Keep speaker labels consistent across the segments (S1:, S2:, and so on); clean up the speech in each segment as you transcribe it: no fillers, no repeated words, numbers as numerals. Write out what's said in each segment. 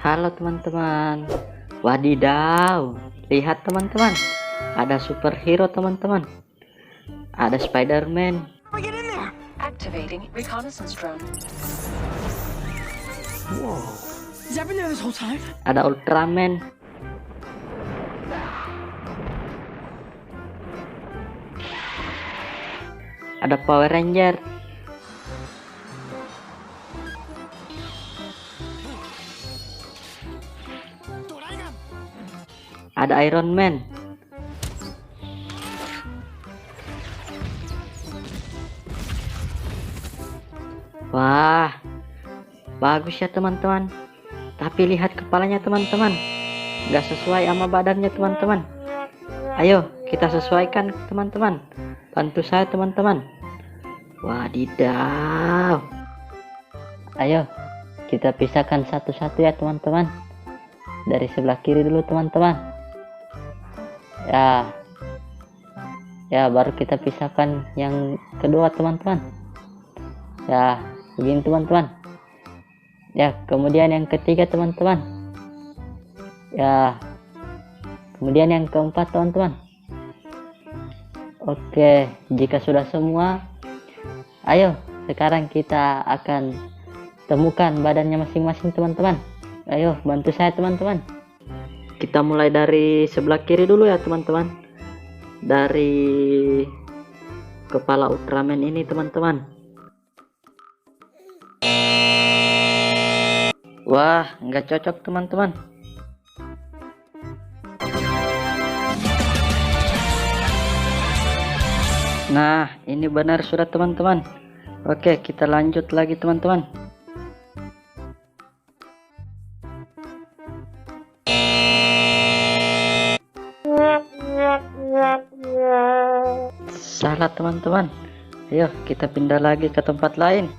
S1: Halo teman-teman. Wadidaw, lihat teman-teman, ada superhero teman-teman. Ada Spider-Man,
S2: Activating reconnaissance drone.
S3: Has that been there this whole time?
S1: ada Ultraman, ada Power Ranger, ada Iron Man, wah bagus ya teman-teman, tapi lihat kepalanya teman-teman, nggak sesuai sama badannya teman-teman. Ayo kita sesuaikan teman-teman, bantu saya teman-teman. Wadidaw, ayo kita pisahkan satu-satu ya teman-teman. Dari sebelah kiri dulu teman-teman. Ya baru kita pisahkan yang kedua teman-teman. Ya begini teman-teman. Ya kemudian yang ketiga teman-teman. Ya kemudian yang keempat teman-teman. Oke, jika sudah semua, ayo sekarang kita akan temukan badannya masing-masing teman-teman. Ayo bantu saya teman-teman. Kita mulai dari sebelah kiri dulu ya teman-teman. Dari kepala Ultraman ini teman-teman. Wah, nggak cocok teman-teman. Nah, ini benar sudah teman-teman. Oke, kita lanjut lagi teman-teman. Salah teman-teman. Ayo kita pindah lagi ke tempat lain.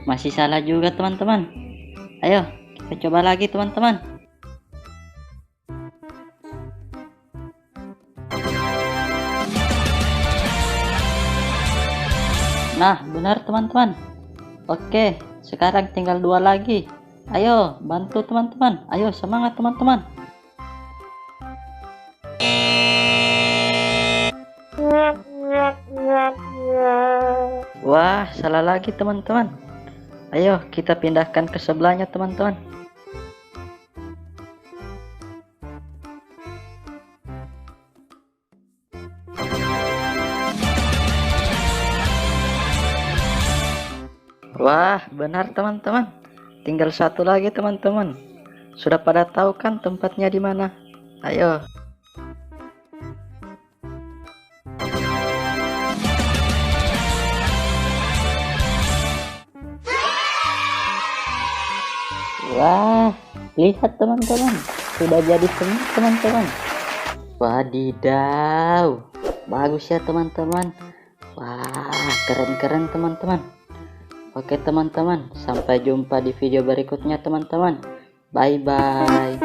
S1: Masih salah juga teman-teman. Ayo kita coba lagi teman-teman. Nah benar teman-teman. Oke, sekarang tinggal dua lagi. Ayo bantu teman-teman. Ayo semangat teman-teman. Wah, salah lagi teman-teman. Ayo kita pindahkan ke sebelahnya teman-teman. Wah, benar teman-teman. Tinggal satu lagi teman-teman. Sudah pada tahu kan tempatnya di mana? Ayo. Wah, lihat teman-teman. Sudah jadi semua teman-teman. Wadidaw. Bagus ya teman-teman. Wah, keren-keren teman-teman. Oke teman-teman, sampai jumpa di video berikutnya teman-teman. Bye bye.